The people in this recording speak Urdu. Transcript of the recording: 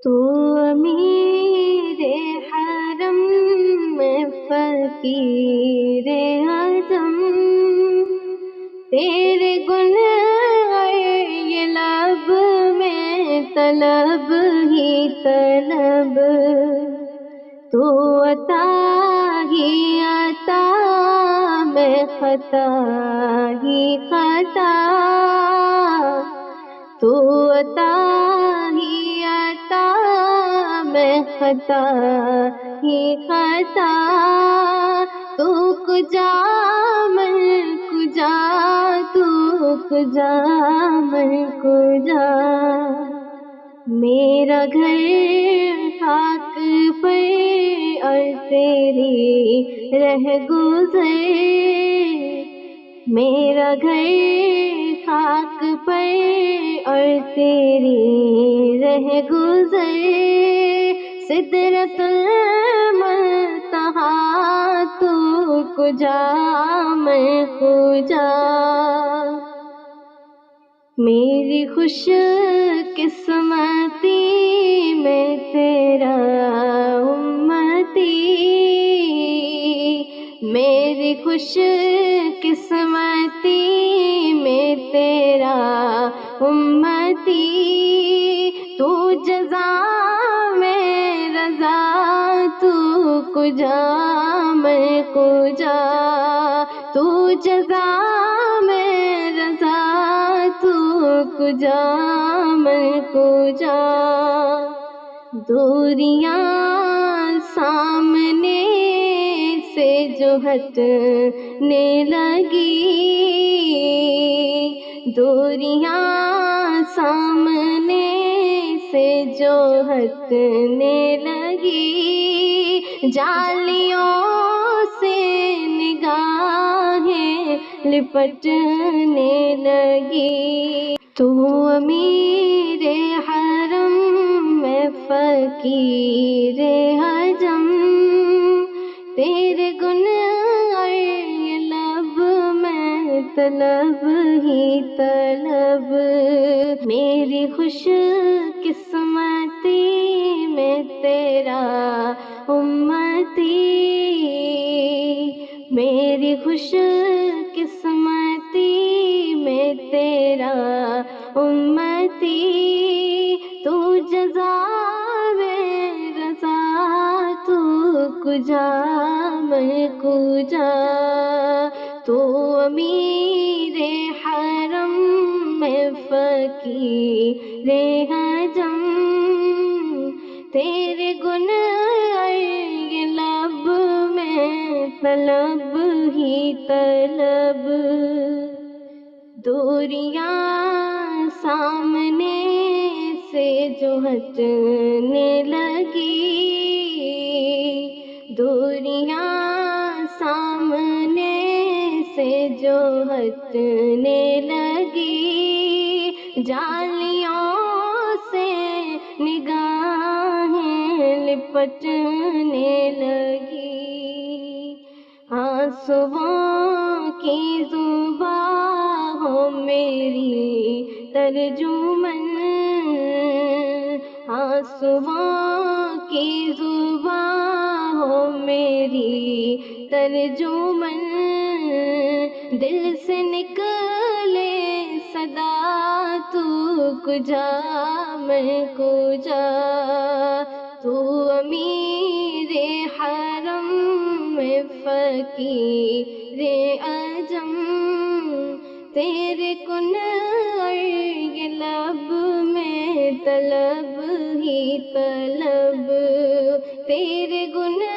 تو امیر حرم میں فقیر اعظم، تیرے گنہ یہ لب میں طلب ہی طلب، تو عطا ہی عطا میں خطا ہی خطا، تو عطا ہی عطا میں خطا ہی خطا، تو کجا من کجا، تو کجا من کجا، میرا گھر خاک پر اور تیری رہ گزر، میرا گھر خاک پر اور تیری رہ گزر، سدرۃ المنتہا تو کجا میں کجا، میری خوش قسمتی میں تیرا امتی، میری خوش قسمتی میں تیرا امتی، تو جزا میں رضا، تو کجا میں کجا، تو جزا میں رضا، تو کجا میں کجا، دوریاں سامنے سے جو ہٹنے لگی، دوریاں سامنے سے جو ہٹنے لگی، جالیوں سے نگاہیں لپٹنے لگی، تو امیر حرم میں فقیر اعظم، تیرے گنہ یہ لب میں طلب ہی طلب، میری خوش قسمتی میں تیرا امتی، میری خوش قسمتی میں تیرا امتی، تو جزا میں رضا، تو کجا میں کجا، تو امیر حرم میں فقیر اعظم، تیرے گنہ یہ لب میں طلب ہی طلب، دوریاں سامنے سے جو ہٹنے لگی، دوریاں سامنے سے جو ہٹنے لگی، جالیوں سے نگاہیں لپٹنے لگی، آنسوؤں کی زباں ہو میری ترجمن، آنسوؤں کی زباں ہو میری ترجمن، دل سے نکلے صدا، تو کجا میں کجا، تو امیر حرم میں فقیر اعظم، تیرے گنہ یہ لب میں طلب ہی طلب، تیرے گنہ